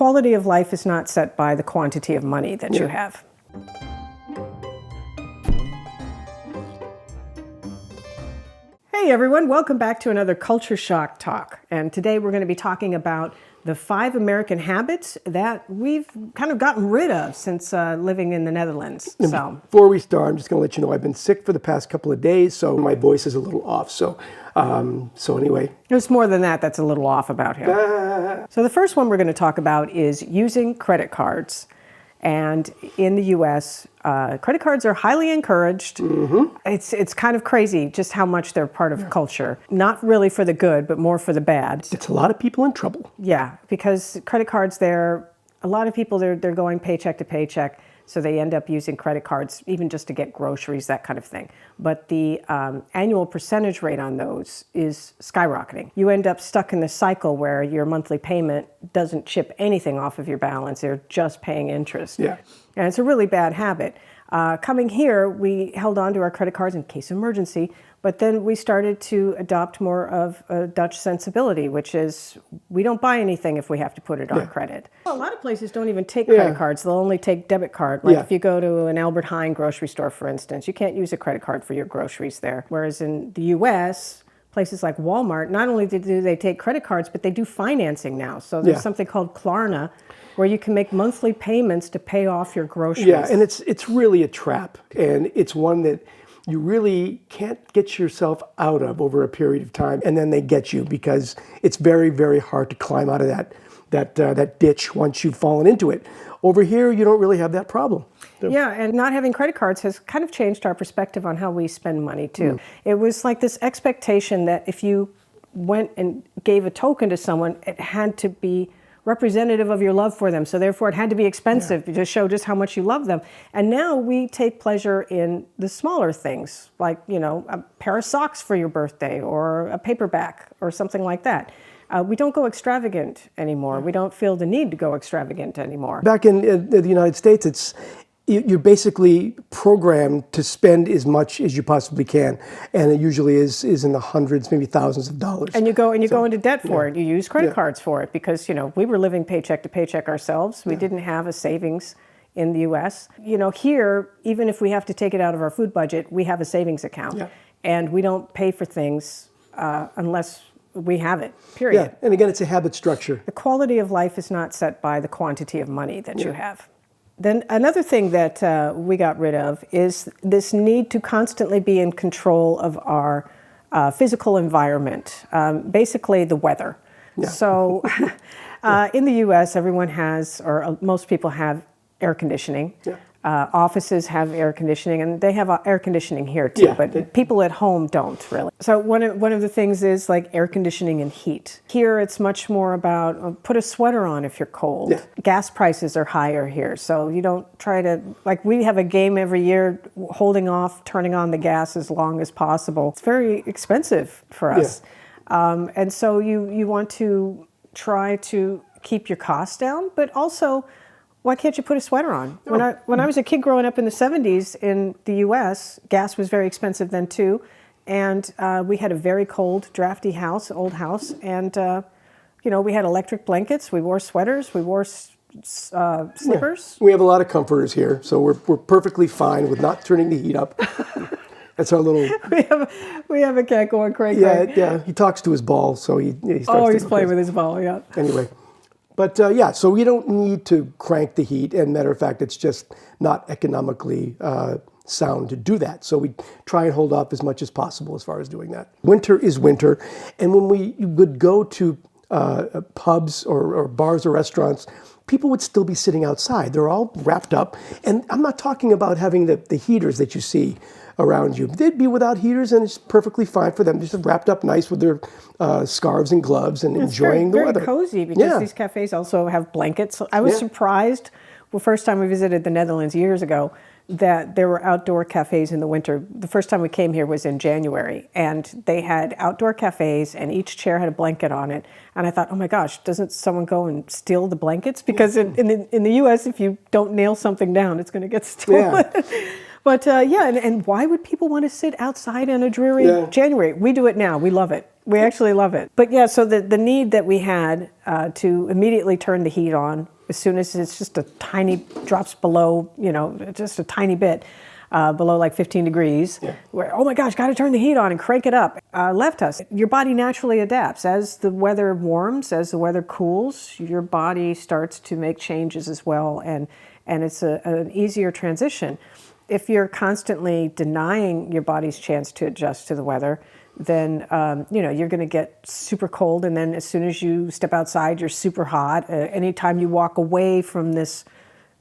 quality of life is not set by the quantity of money that you have. Hey everyone, welcome back to another Culture Shock Talk. And today we're going to be talking about the 5 American habits that we've kind of gotten rid of since living in the Netherlands. Before we start, I'm just going to let you know I've been sick for the past couple of days, so my voice is a little off. So anyway. There's more than that that's a little off about him. So the first one we're going to talk about is using credit cards. And in the U.S., credit cards are highly encouraged. Mm-hmm. It's kind of crazy just how much they're part of culture. Not really for the good, but more for the bad. It's a lot of people in trouble. Yeah, because credit cards, a lot of people, they're going paycheck to paycheck, so they end up using credit cards even just to get groceries, that kind of thing. But the annual percentage rate on those is skyrocketing. You end up stuck in this cycle where your monthly payment doesn't chip anything off of your balance. You're just paying interest. Yeah. And it's a really bad habit. Coming here, we held on to our credit cards in case of emergency, but then we started to adopt more of a Dutch sensibility, which is we don't buy anything if we have to put it on credit. Well, a lot of places don't even take credit cards. They'll only take debit card. Like if you go to an Albert Heijn grocery store, for instance, you can't use a credit card for your groceries there. Whereas in the U.S., places like Walmart, not only do they take credit cards, but they do financing now. So there's something called Klarna, where you can make monthly payments to pay off your groceries. Yeah, and it's really a trap, and it's one that you really can't get yourself out of over a period of time, and then they get you because it's very, very hard to climb out of that ditch once you've fallen into it. Over here, you don't really have that problem. Yeah, and not having credit cards has kind of changed our perspective on how we spend money, too. It was like this expectation that if you went and gave a token to someone, it had to be representative of your love for them. So therefore it had to be expensive to show just how much you love them. And now we take pleasure in the smaller things, like, a pair of socks for your birthday or a paperback or something like that. We don't go extravagant anymore. We don't feel the need to go extravagant anymore. Back in the United States, you're basically programmed to spend as much as you possibly can, and it usually is in the hundreds, maybe thousands of dollars. And you go into debt for it. You use credit cards for it because we were living paycheck to paycheck ourselves. We didn't have a savings in the U.S. Here, even if we have to take it out of our food budget, we have a savings account, and we don't pay for things unless we have it. Period. Yeah, and again, it's a habit structure. The quality of life is not set by the quantity of money that you have. Then another thing that we got rid of is this need to constantly be in control of our physical environment, basically the weather. Yeah. So in the U.S., everyone has, or most people have, air conditioning. Yeah. Offices have air conditioning, and they have air conditioning here too, but people at home don't really. So one of the things is like air conditioning and heat. Here it's much more about put a sweater on if you're cold. Yeah. Gas prices are higher here, so you don't try to, like we have a game every year holding off turning on the gas as long as possible. It's very expensive for us. Yeah. And so you want to try to keep your costs down, but also why can't you put a sweater on? When I was a kid growing up in the 70s in the U.S., gas was very expensive then too, and we had a very cold, drafty old house, and we had electric blankets, we wore sweaters, we wore slippers. We have a lot of comforters here, so we're perfectly fine with not turning the heat up. That's our little. we have a cat going crazy. Yeah. He talks to his ball, so he starts. He's playing with his ball. Yeah. Anyway. But so we don't need to crank the heat. And matter of fact, it's just not economically sound to do that. So we try and hold off as much as possible as far as doing that. Winter is winter. And when we would go to pubs or bars or restaurants, people would still be sitting outside. They're all wrapped up. And I'm not talking about having the heaters that you see around you. They'd be without heaters, and it's perfectly fine for them, just wrapped up nice with their scarves and gloves and enjoying the weather. It's very cozy because these cafes also have blankets. I was surprised, first time we visited the Netherlands years ago, that there were outdoor cafes in the winter. The first time we came here was in January, and they had outdoor cafes, and each chair had a blanket on it. And I thought, oh my gosh, doesn't someone go and steal the blankets? Because in the U.S., if you don't nail something down, it's going to get stolen. Yeah. But yeah, and why would people want to sit outside in a dreary January? We do it now. We love it. We actually love it. But yeah, so the need that we had to immediately turn the heat on as soon as it's just a tiny drops below, just a tiny bit below like 15 degrees, where, oh my gosh, got to turn the heat on and crank it up, left us. Your body naturally adapts. As the weather warms, as the weather cools, your body starts to make changes as well, and it's an easier transition. If you're constantly denying your body's chance to adjust to the weather, then you're going to get super cold, and then as soon as you step outside, you're super hot. Anytime you walk away from this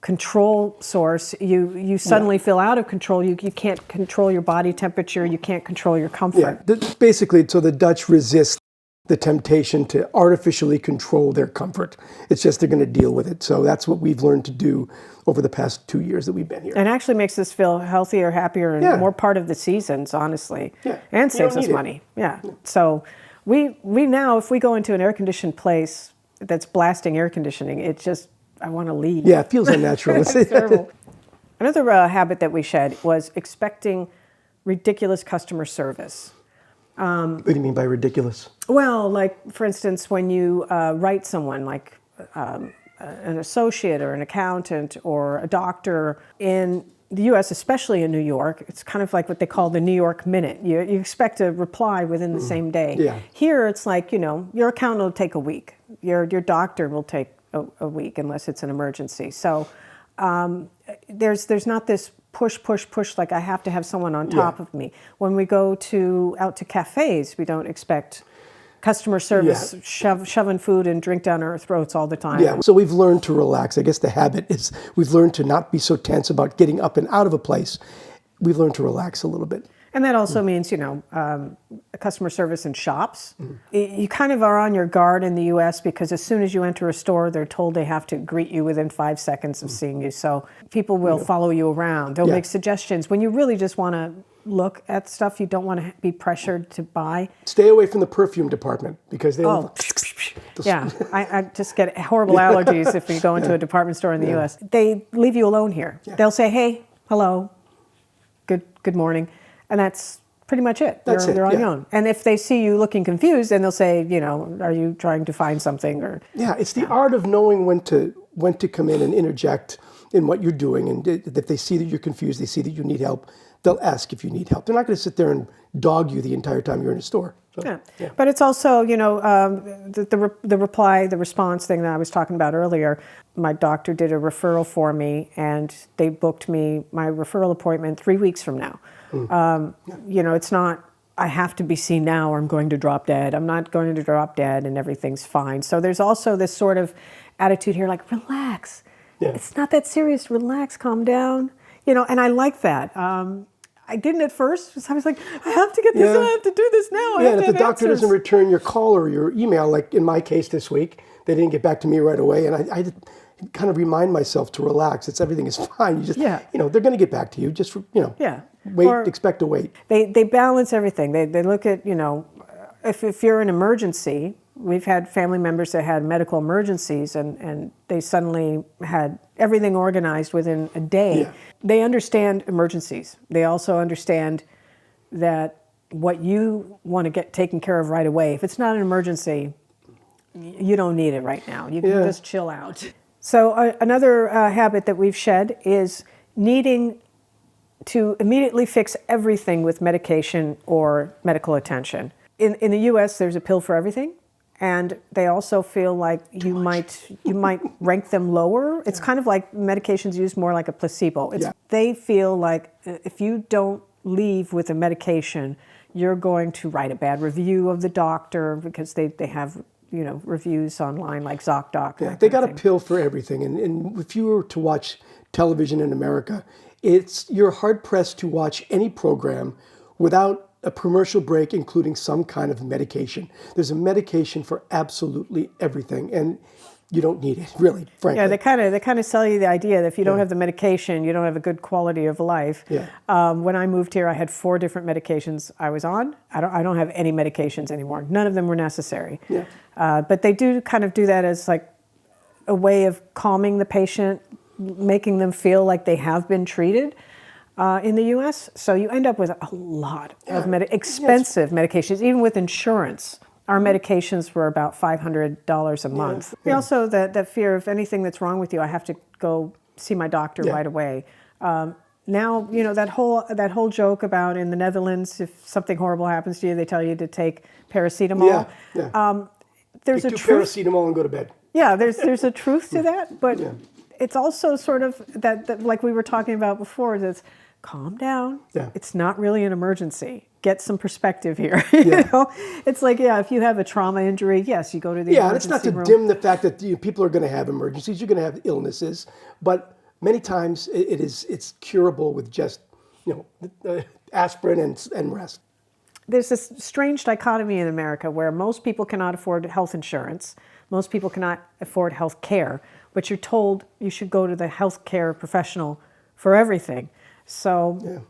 control source, you suddenly feel out of control. You can't control your body temperature. You can't control your comfort. Yeah, basically, so the Dutch resist the temptation to artificially control their comfort. It's just they're going to deal with it. So that's what we've learned to do over the past 2 years that we've been here. And actually makes us feel healthier, happier, and more part of the seasons, honestly. Yeah. And saves us money. Yeah. So we now, if we go into an air-conditioned place that's blasting air conditioning, it's just, I want to leave. Yeah, it feels unnatural. It's terrible. Another habit that we shed was expecting ridiculous customer service. What do you mean by ridiculous? Well, like, for instance, when you write someone, like an associate or an accountant or a doctor in the U.S., especially in New York, it's kind of like what they call the New York minute. You expect a reply within the same day. Yeah. Here, it's like, your accountant will take a week. Your doctor will take a week unless it's an emergency. So there's not this push, like I have to have someone on top of me. When we go out to cafes, we don't expect customer service shoving food and drink down our throats all the time. Yeah, so we've learned to relax. I guess the habit is we've learned to not be so tense about getting up and out of a place. We've learned to relax a little bit. And that also means, customer service in shops. You kind of are on your guard in the U.S. because as soon as you enter a store, they're told they have to greet you within 5 seconds of seeing you. So people will follow you around. They'll make suggestions. When you really just want to look at stuff, you don't want to be pressured to buy. Stay away from the perfume department because they I just get horrible allergies if you go into a department store in the U.S. They leave you alone here. Yeah. They'll say, hey, hello, good morning. And that's pretty much it. They're on your own. And if they see you looking confused, then they'll say, are you trying to find something? Or it's the art of knowing when to come in and interject in what you're doing. And if they see that you're confused, they see that you need help, they'll ask if you need help. They're not going to sit there and dog you the entire time you're in a store. So, But it's also, the response thing that I was talking about earlier. My doctor did a referral for me, and they booked me my referral appointment 3 weeks from now. It's not, I have to be seen now or I'm going to drop dead. I'm not going to drop dead and everything's fine. So there's also this sort of attitude here, like, relax. Yeah. It's not that serious. Relax, calm down. And I like that. I didn't at first. I was like, I have to get this and I have to do this now. And if the doctor doesn't return your call or your email, like in my case this week, they didn't get back to me right away. And I kind of remind myself to relax. Everything is fine. You just, they're going to get back to you. Just, wait, expect to wait. They balance everything. They look at, if you're an emergency, we've had family members that had medical emergencies and they suddenly had everything organized within a day. Yeah. They understand emergencies. They also understand that what you want to get taken care of right away, if it's not an emergency, you don't need it right now. You can just chill out. So another habit that we've shed is needing to immediately fix everything with medication or medical attention. In the U.S., there's a pill for everything, and they also feel like you might rank them lower. It's kind of like medication's used more like a placebo. They feel like if you don't leave with a medication, you're going to write a bad review of the doctor because they have reviews online like ZocDoc. Yeah, they got a pill for everything. And if you were to watch television in America, you're hard-pressed to watch any program without a commercial break including some kind of medication. There's a medication for absolutely everything, and you don't need it, really, frankly. Yeah, they kind of sell you the idea that if you don't have the medication, you don't have a good quality of life. Yeah. When I moved here, I had 4 different medications I was on. I don't have any medications anymore. None of them were necessary. Yeah. But they do kind of do that as like a way of calming the patient, making them feel like they have been treated. in the U.S. So you end up with a lot of expensive medications, even with insurance. Our medications were about $500 a month. Also, that fear of anything that's wrong with you, I have to go see my doctor right away. Now, that whole joke about in the Netherlands, if something horrible happens to you, they tell you to take paracetamol. There's Take a 2 truth. paracetamol and go to bed. Yeah, there's a truth to that, but it's also sort of that like we were talking about before. That's calm down. It's not really an emergency. Get some perspective here. You know, it's like if you have a trauma injury, yes, you go to the emergency and it's not to room. dim the fact that people are going to have emergencies. You're going to have illnesses, but many times it's curable with just aspirin and rest. There's this strange dichotomy in America where most people cannot afford health insurance, most people cannot afford health care, but you're told you should go to the health care professional for everything. So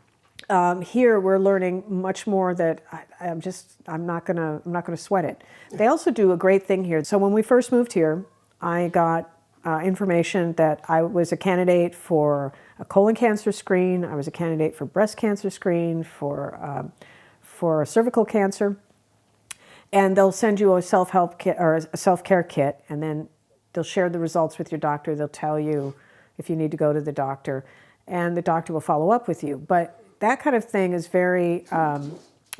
here we're learning much more that I'm not gonna sweat it. They also do a great thing here. So when we first moved here, I got information that I was a candidate for a colon cancer screen, I was a candidate for breast cancer screen, for cervical cancer, and they'll send you a self-help kit or a self-care kit, and then they'll share the results with your doctor. They'll tell you if you need to go to the doctor, and the doctor will follow up with you. But that kind of thing is very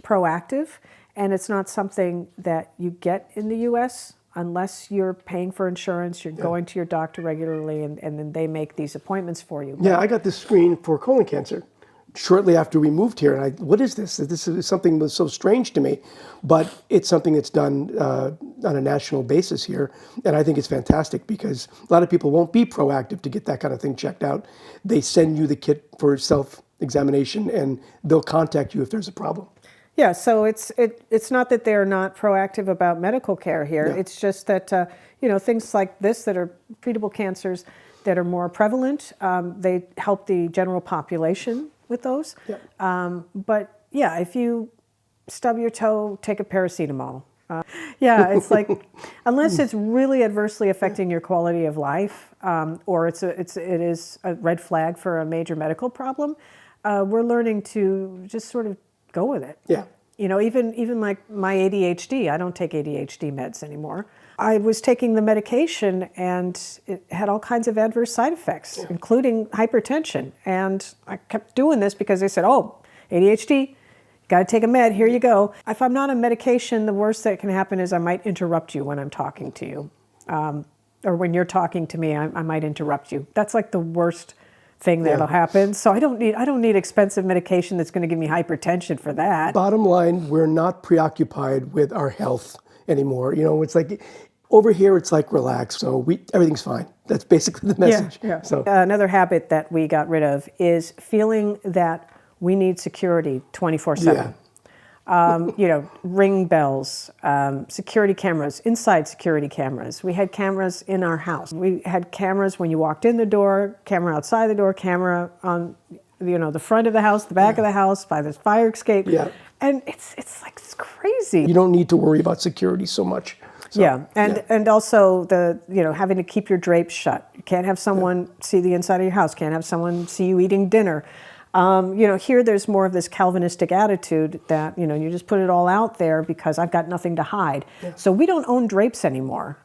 proactive, and it's not something that you get in the U.S. unless you're paying for insurance, you're going to your doctor regularly, and then they make these appointments for you. I got this screen for colon cancer shortly after we moved here, and what is this? This is something that was so strange to me, but it's something that's done on a national basis here, and I think it's fantastic because a lot of people won't be proactive to get that kind of thing checked out. They send you the kit for self-examination, and they'll contact you if there's a problem. Yeah, so it's not that they're not proactive about medical care here. It's just that things like this that are treatable cancers that are more prevalent, they help the general population with those. But if you stub your toe, take a paracetamol. It's like unless it's really adversely affecting your quality of life, or it is a red flag for a major medical problem, we're learning to just sort of go with it. Even like my ADHD, I don't take ADHD meds anymore. I was taking the medication and it had all kinds of adverse side effects, including hypertension. And I kept doing this because they said, ADHD, got to take a med, here you go. If I'm not on medication, the worst that can happen is I might interrupt you when I'm talking to you. Or when you're talking to me, I might interrupt you. That's like the worst thing that'll happen. So I don't need expensive medication that's going to give me hypertension for that. Bottom line, we're not preoccupied with our health anymore. It's like over here, it's like relax. So everything's fine. That's basically the message. So another habit that we got rid of is feeling that we need security 24/7. Ring bells, security cameras, inside security cameras. We had cameras in our house. We had cameras when you walked in the door, camera outside the door, camera on, the front of the house, the back of the house, by the fire escape. And it's like it's crazy. You don't need to worry about security so much. So, and also having to keep your drapes shut. You can't have someone see the inside of your house. Can't have someone see you eating dinner. Here there's more of this Calvinistic attitude that, you just put it all out there because I've got nothing to hide. So we don't own drapes anymore.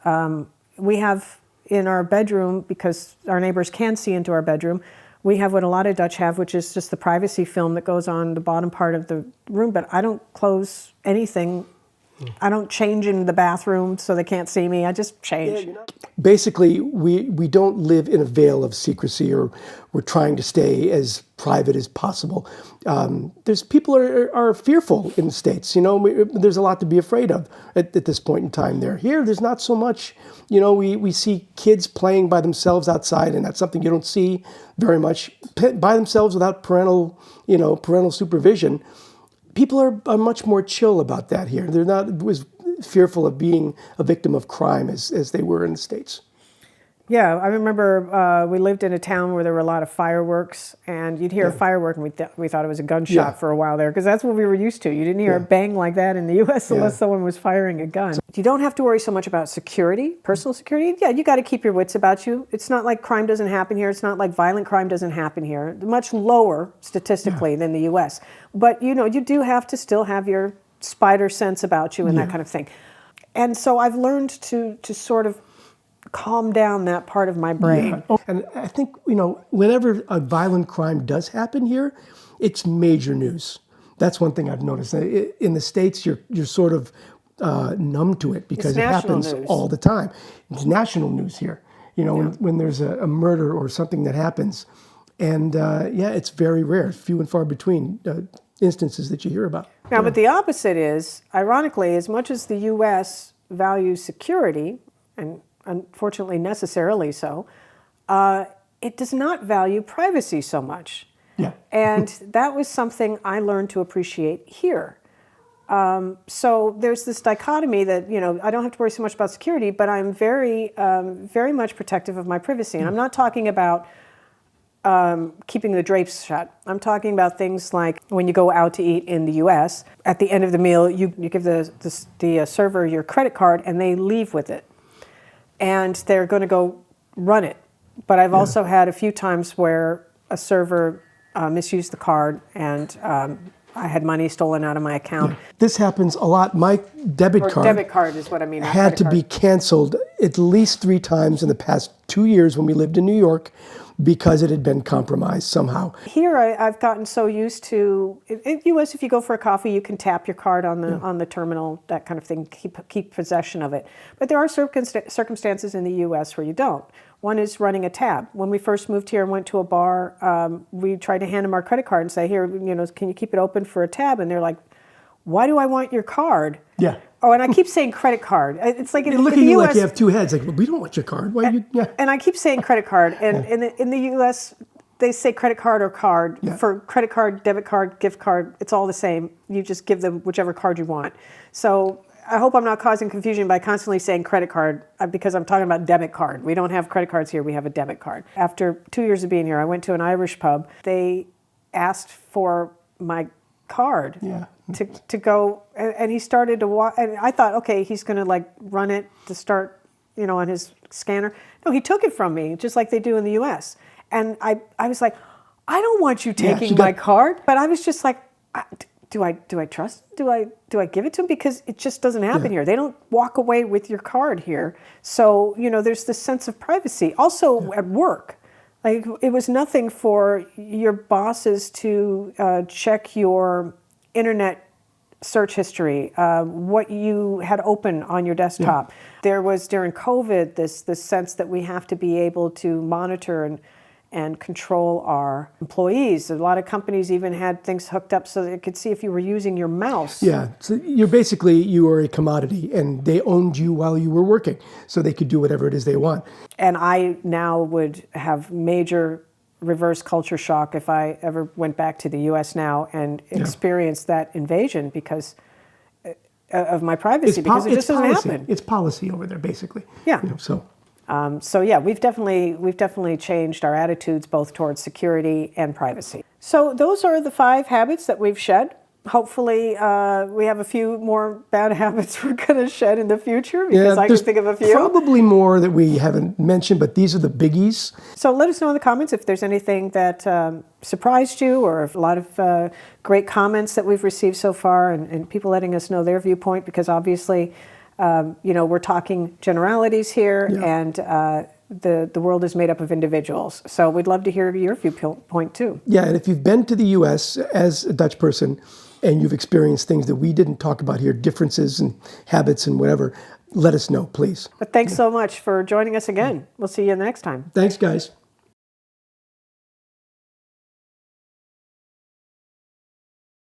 We have in our bedroom, because our neighbors can see into our bedroom, we have what a lot of Dutch have, which is just the privacy film that goes on the bottom part of the room, but I don't close anything. I don't change in the bathroom so they can't see me. I just change. Basically, we don't live in a veil of secrecy, or we're trying to stay as private as possible. There's people are fearful in the States. There's a lot to be afraid of at this point in time there. Here, there's not so much. We see kids playing by themselves outside, and that's something you don't see very much. By themselves without parental supervision. People are much more chill about that here. They're not as fearful of being a victim of crime as they were in the States. Yeah, I remember we lived in a town where there were a lot of fireworks, and you'd hear a firework, and we thought it was a gunshot for a while there, because that's what we were used to. You didn't hear a bang like that in the U.S. unless someone was firing a gun. You don't have to worry so much about security, personal security. Yeah, you got to keep your wits about you. It's not like crime doesn't happen here. It's not like violent crime doesn't happen here. Much lower statistically than the U.S. But, you know, you do have to still have your spider sense about you and that kind of thing. And so I've learned to sort of calm down that part of my brain. Yeah. Oh, and I think, you know, whenever a violent crime does happen here, it's major news. That's one thing I've noticed. In the States, you're sort of numb to it because it happens all the time. It's national news here. You know, when there's a murder or something that happens. And it's very rare, few and far between instances that you hear about. Now, but the opposite is, ironically, as much as the U.S. values security, and unfortunately necessarily so, it does not value privacy so much. Yeah. And that was something I learned to appreciate here. So there's this dichotomy that, you know, I don't have to worry so much about security, but I'm very, very much protective of my privacy. And I'm not talking about keeping the drapes shut. I'm talking about things like when you go out to eat in the U.S., at the end of the meal, you give the server your credit card and they leave with it. And they're going to go run it. But I've also had a few times where a server misused the card and I had money stolen out of my account. Yeah. This happens a lot. My debit card is what I mean. Had to be canceled at least 3 times in the past 2 years when we lived in New York because it had been compromised somehow. Here, I've gotten so used to, in the U.S., if you go for a coffee, you can tap your card on the terminal, that kind of thing, keep possession of it. But there are circumstances in the U.S. where you don't. One is running a tab. When we first moved here and went to a bar, we tried to hand them our credit card and say, here, you know, can you keep it open for a tab? And they're like, why do I want your card? Yeah. Oh, and I keep saying credit card. It's like they look at you like you have 2 heads. Like, well, we don't want your card. Why you? Yeah. And I keep saying credit card. And in the U.S., they say credit card or card. Yeah. For credit card, debit card, gift card, it's all the same. You just give them whichever card you want. So I hope I'm not causing confusion by constantly saying credit card because I'm talking about debit card. We don't have credit cards here. We have a debit card. After 2 years of being here, I went to an Irish pub. They asked for my card to go, and he started to walk, and I thought, okay, he's going to like run it to start, you know, on his scanner. No, he took it from me, just like they do in the U.S. And I was like, I don't want you taking my card, but I was just like, do I trust? Do I give it to him? Because it just doesn't happen here. They don't walk away with your card here. So, you know, there's this sense of privacy. Also at work. Like, it was nothing for your bosses to check your internet search history, what you had open on your desktop. There was, during COVID, this sense that we have to be able to monitor and control our employees. A lot of companies even had things hooked up so they could see if you were using your mouse. Yeah, so you are a commodity, and they owned you while you were working, so they could do whatever it is they want. And I now would have major reverse culture shock if I ever went back to the U.S. now and experienced that invasion because of my privacy, because it just doesn't happen. It's policy over there, basically. Yeah. You know, so yeah, we've definitely changed our attitudes both towards security and privacy. So those are the 5 habits that we've shed. Hopefully, we have a few more bad habits we're going to shed in the future, because I can think of a few. Probably more that we haven't mentioned, but these are the biggies. So let us know in the comments if there's anything that surprised you, or if a lot of great comments that we've received so far, and people letting us know their viewpoint, because obviously, you know, we're talking generalities here, and the world is made up of individuals. So we'd love to hear your viewpoint too. Yeah, and if you've been to the U.S. as a Dutch person and you've experienced things that we didn't talk about here, differences and habits and whatever, let us know, please. But thanks so much for joining us again. We'll see you next time. Thanks, guys.